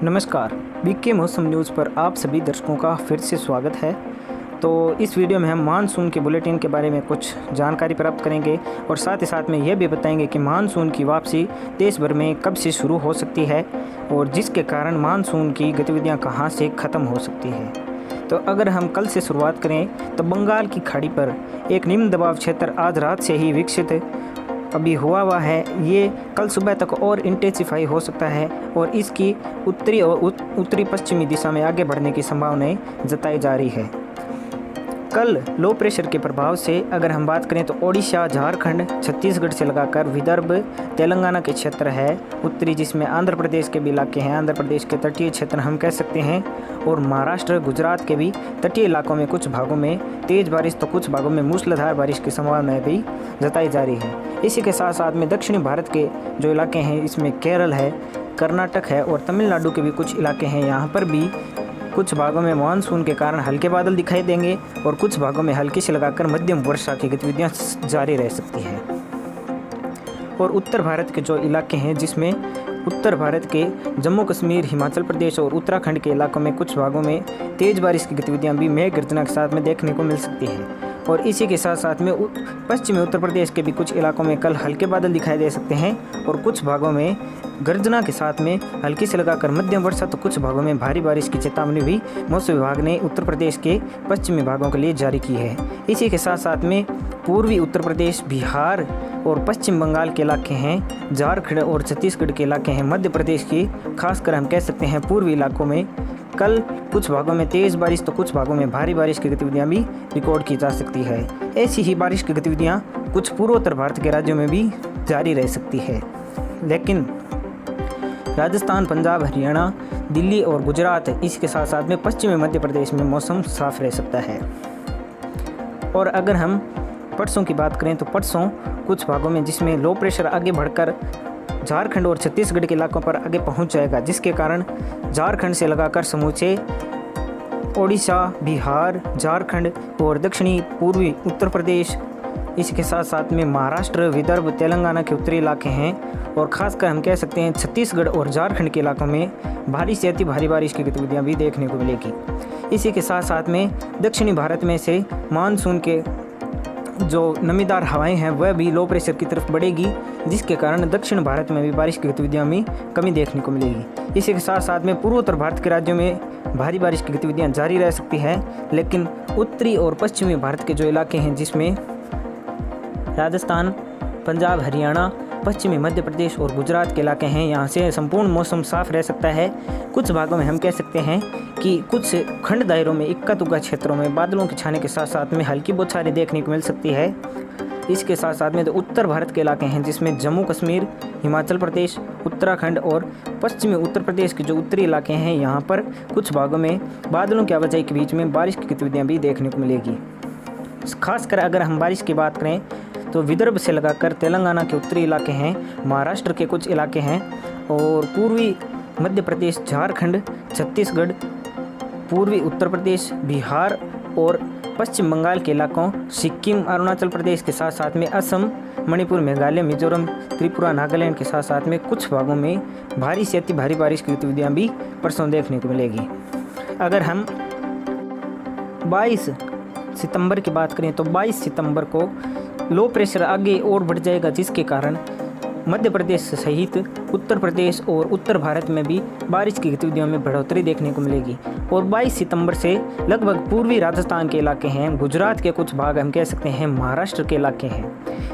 नमस्कार, बीके मौसम न्यूज़ पर आप सभी दर्शकों का फिर से स्वागत है। तो इस वीडियो में हम मानसून के बुलेटिन के बारे में कुछ जानकारी प्राप्त करेंगे और साथ ही साथ में यह भी बताएंगे कि मानसून की वापसी देश भर में कब से शुरू हो सकती है और जिसके कारण मानसून की गतिविधियां कहां से ख़त्म हो सकती है। तो अगर हम कल से शुरुआत करें तो बंगाल की खाड़ी पर एक निम्न दबाव क्षेत्र आज रात से ही विकसित अभी हुआ है। ये कल सुबह तक और इंटेंसिफाई हो सकता है और इसकी उत्तरी और उत्तरी पश्चिमी दिशा में आगे बढ़ने की संभावनाएं जताई जा रही है। कल लो प्रेशर के प्रभाव से अगर हम बात करें तो ओडिशा, झारखंड, छत्तीसगढ़ से लगाकर विदर्भ, तेलंगाना के क्षेत्र है उत्तरी, जिसमें आंध्र प्रदेश के भी इलाके हैं, आंध्र प्रदेश के तटीय क्षेत्र हम कह सकते हैं, और महाराष्ट्र, गुजरात के भी तटीय इलाकों में कुछ भागों में तेज़ बारिश तो कुछ भागों में मूसलाधार बारिश की संभावनाएं भी जताई जा रही है। इसी के साथ साथ में दक्षिणी भारत के जो इलाके हैं इसमें केरल है, कर्नाटक है और तमिलनाडु के भी कुछ इलाके हैं। यहाँ पर भी कुछ भागों में मानसून के कारण हल्के बादल दिखाई देंगे और कुछ भागों में हल्की से लगाकर मध्यम वर्षा की गतिविधियां जारी रह सकती हैं। और उत्तर भारत के जो इलाके हैं जिसमें उत्तर भारत के जम्मू कश्मीर, हिमाचल प्रदेश और उत्तराखंड के इलाकों में कुछ भागों में तेज़ बारिश की गतिविधियां भी मेघ गर्जना के साथ में देखने को मिल सकती है। और इसी के साथ साथ में पश्चिमी उत्तर प्रदेश के भी कुछ इलाकों में कल हल्के बादल दिखाई दे सकते हैं और कुछ भागों में गर्जना के साथ में हल्की से लगाकर मध्यम वर्षा तो कुछ भागों में भारी बारिश की चेतावनी भी मौसम विभाग ने उत्तर प्रदेश के पश्चिमी भागों के लिए जारी की है। इसी के साथ साथ में पूर्वी उत्तर प्रदेश, बिहार और पश्चिम बंगाल के इलाके हैं, झारखंड और छत्तीसगढ़ के इलाके हैं, मध्य प्रदेश की खासकर हम कह सकते हैं पूर्वी इलाकों में कल कुछ भागों में तेज़ बारिश तो कुछ भागों में भारी बारिश की गतिविधियां भी रिकॉर्ड की जा सकती है। ऐसी ही बारिश की गतिविधियां कुछ पूर्वोत्तर भारत के राज्यों में भी जारी रह सकती है, लेकिन राजस्थान, पंजाब, हरियाणा, दिल्ली और गुजरात, इसके साथ साथ में पश्चिमी मध्य प्रदेश में मौसम साफ रह सकता है। और अगर हम परसों की बात करें तो परसों कुछ भागों में जिसमें लो प्रेशर आगे बढ़कर झारखंड और छत्तीसगढ़ के इलाकों पर आगे पहुंच जाएगा, जिसके कारण झारखंड से लगाकर समूचे ओडिशा, बिहार, झारखंड और दक्षिणी पूर्वी उत्तर प्रदेश, इसके साथ साथ में महाराष्ट्र, विदर्भ, तेलंगाना के उत्तरी इलाके हैं और ख़ासकर हम कह सकते हैं छत्तीसगढ़ और झारखंड के इलाकों में भारी से अति भारी बारिश की गतिविधियाँ भी देखने को मिलेगी। इसी के साथ साथ में दक्षिणी भारत में से मानसून के जो नमीदार हवाएं हैं वह भी लो प्रेशर की तरफ बढ़ेगी, जिसके कारण दक्षिण भारत में भी बारिश की गतिविधियां में कमी देखने को मिलेगी। इसी के साथ साथ में पूर्वोत्तर भारत के राज्यों में भारी बारिश की गतिविधियां जारी रह सकती है, लेकिन उत्तरी और पश्चिमी भारत के जो इलाके हैं जिसमें राजस्थान, पंजाब, हरियाणा, पश्चिमी मध्य प्रदेश और गुजरात के इलाके हैं, यहाँ से संपूर्ण मौसम साफ रह सकता है। कुछ भागों में हम कह सकते हैं कि कुछ खंड दायरों में इक्का दुक्का क्षेत्रों में बादलों के छाने के साथ साथ में हल्की बौछारें देखने को मिल सकती है। इसके साथ साथ में तो उत्तर भारत के इलाके हैं जिसमें जम्मू कश्मीर, हिमाचल प्रदेश, उत्तराखंड और पश्चिमी उत्तर प्रदेश के जो उत्तरी इलाके हैं, यहाँ पर कुछ भागों में बादलों की आवाजाही के बीच में बारिश की गतिविधियाँ भी देखने को मिलेगी। खासकर अगर हम बारिश की बात करें तो विदर्भ से लगाकर तेलंगाना के उत्तरी इलाके हैं, महाराष्ट्र के कुछ इलाके हैं और पूर्वी मध्य प्रदेश, झारखंड, छत्तीसगढ़, पूर्वी उत्तर प्रदेश, बिहार और पश्चिम बंगाल के इलाकों, सिक्किम, अरुणाचल प्रदेश के साथ साथ में असम, मणिपुर, मेघालय, मिजोरम, त्रिपुरा, नागालैंड के साथ साथ में कुछ भागों में भारी से अति भारी बारिश की गतिविधियाँ भी परसों देखने को मिलेगी। अगर हम 22 सितंबर की बात करें तो 22 सितंबर को लो प्रेशर आगे और बढ़ जाएगा, जिसके कारण मध्य प्रदेश सहित उत्तर प्रदेश और उत्तर भारत में भी बारिश की गतिविधियों में बढ़ोतरी देखने को मिलेगी। और 22 सितंबर से लगभग पूर्वी राजस्थान के इलाके हैं, गुजरात के कुछ भाग हम कह सकते हैं, महाराष्ट्र के इलाके हैं,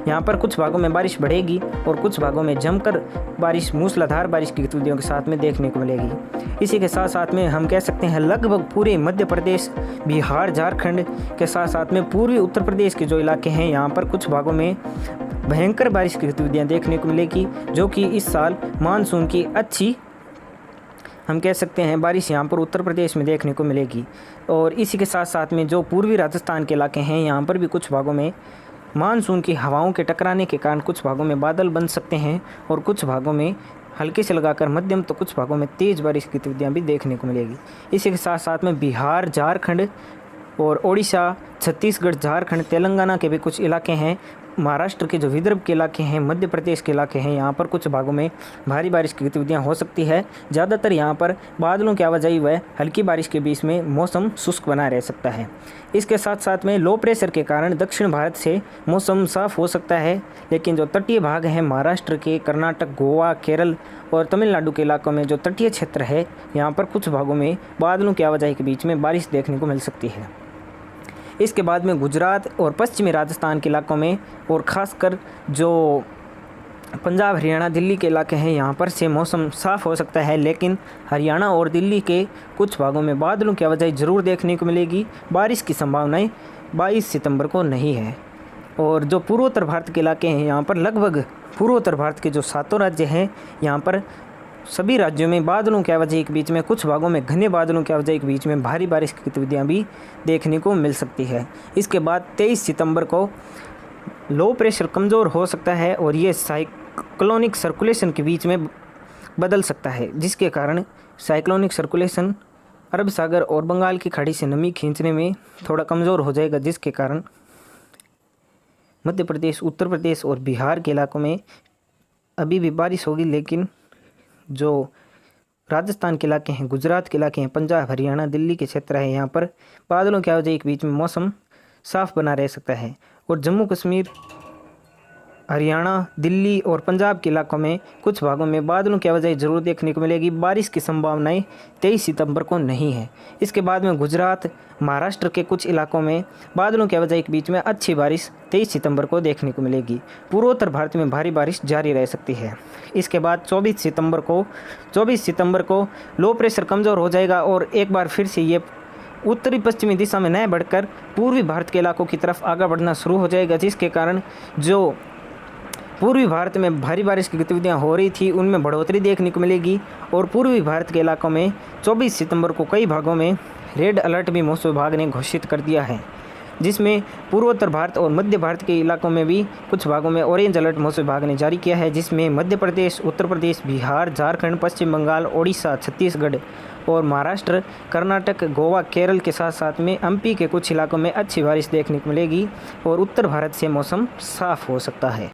यहाँ पर कुछ भागों में बारिश बढ़ेगी और कुछ भागों में जमकर बारिश, मूसलाधार बारिश की गतिविधियों के साथ में देखने को मिलेगी। इसी के साथ साथ में हम कह सकते हैं लगभग पूरे मध्य प्रदेश, बिहार, झारखंड के साथ साथ में पूर्वी उत्तर प्रदेश के जो इलाके हैं, यहाँ पर कुछ भागों में भयंकर बारिश की गतिविधियाँ देखने को मिलेगी, जो कि इस साल मानसून की अच्छी हम कह सकते हैं बारिश यहाँ पर उत्तर प्रदेश में देखने को मिलेगी। और इसी के साथ साथ में जो पूर्वी राजस्थान के इलाके हैं, यहाँ पर भी कुछ भागों में मानसून की हवाओं के टकराने के कारण कुछ भागों में बादल बन सकते हैं और कुछ भागों में हल्के से लगाकर मध्यम तो कुछ भागों में तेज़ बारिश की गतिविधियाँ भी देखने को मिलेगी। इसी के साथ साथ में बिहार, झारखंड और ओडिशा, छत्तीसगढ़, झारखंड, तेलंगाना के भी कुछ इलाके हैं, महाराष्ट्र के जो विदर्भ के इलाके हैं, मध्य प्रदेश के इलाके हैं, यहाँ पर कुछ भागों में भारी बारिश की गतिविधियाँ हो सकती है। ज़्यादातर यहाँ पर बादलों की आवाजाही व हल्की बारिश के बीच में मौसम शुष्क बना रह सकता है। इसके साथ साथ में लो प्रेशर के कारण दक्षिण भारत से मौसम साफ हो सकता है, लेकिन जो तटीय भाग हैं महाराष्ट्र के, कर्नाटक, गोवा, केरल और तमिलनाडु के इलाकों में जो तटीय क्षेत्र है, यहाँ पर कुछ भागों में बादलों की आवाजाही के बीच में बारिश देखने को मिल सकती है। इसके बाद में गुजरात और पश्चिमी राजस्थान के इलाकों में और ख़ासकर जो पंजाब, हरियाणा, दिल्ली के इलाके हैं, यहाँ पर से मौसम साफ़ हो सकता है, लेकिन हरियाणा और दिल्ली के कुछ भागों में बादलों की आवाजाही ज़रूर देखने को मिलेगी। बारिश की संभावनाएं 22 सितंबर को नहीं है। और जो पूर्वोत्तर भारत के इलाके हैं, यहाँ पर लगभग पूर्वोत्तर भारत के जो 7 राज्य हैं, यहाँ पर सभी राज्यों में बादलों की आवाजाही के बीच में, कुछ भागों में घने बादलों की आवाजाही के बीच में भारी बारिश की गतिविधियाँ भी देखने को मिल सकती है। इसके बाद 23 सितंबर को लो प्रेशर कमज़ोर हो सकता है और ये साइक्लोनिक सर्कुलेशन के बीच में बदल सकता है, जिसके कारण साइक्लोनिक सर्कुलेशन अरब सागर और बंगाल की खाड़ी से नमी खींचने में थोड़ा कमज़ोर हो जाएगा, जिसके कारण मध्य प्रदेश, उत्तर प्रदेश और बिहार के इलाकों में अभी भी बारिश होगी, लेकिन जो राजस्थान के इलाके हैं, गुजरात के इलाके हैं, पंजाब, हरियाणा, दिल्ली के क्षेत्र है, यहाँ पर बादलों की आवाजाही के बीच में मौसम साफ बना रह सकता है। और जम्मू कश्मीर, हरियाणा, दिल्ली और पंजाब के इलाकों में कुछ भागों में बादलों की आवाजाही ज़रूर देखने को मिलेगी। बारिश की संभावनाएं 23 सितंबर को नहीं है। इसके बाद में गुजरात, महाराष्ट्र के कुछ इलाकों में बादलों की आवाजाही के बीच में अच्छी बारिश 23 सितंबर को देखने को मिलेगी। पूर्वोत्तर भारत में भारी बारिश जारी रह सकती है। इसके बाद 24 सितंबर को लो प्रेशर कमज़ोर हो जाएगा और एक बार फिर से ये उत्तरी पश्चिमी दिशा में न बढ़कर पूर्वी भारत के इलाकों की तरफ आगे बढ़ना शुरू हो जाएगा, जिसके कारण जो पूर्वी भारत में भारी बारिश की गतिविधियां हो रही थी उनमें बढ़ोतरी देखने को मिलेगी। और पूर्वी भारत के इलाकों में 24 सितंबर को कई भागों में रेड अलर्ट भी मौसम विभाग ने घोषित कर दिया है, जिसमें पूर्वोत्तर भारत और मध्य भारत के इलाकों में भी कुछ भागों में ऑरेंज अलर्ट मौसम विभाग ने जारी किया है, जिसमें मध्य प्रदेश, उत्तर प्रदेश, बिहार, झारखंड, पश्चिम बंगाल, ओडिशा, छत्तीसगढ़ और महाराष्ट्र, कर्नाटक, गोवा, केरल के साथ साथ में एमपी के कुछ इलाकों में अच्छी बारिश देखने को मिलेगी और उत्तर भारत से मौसम साफ हो सकता है।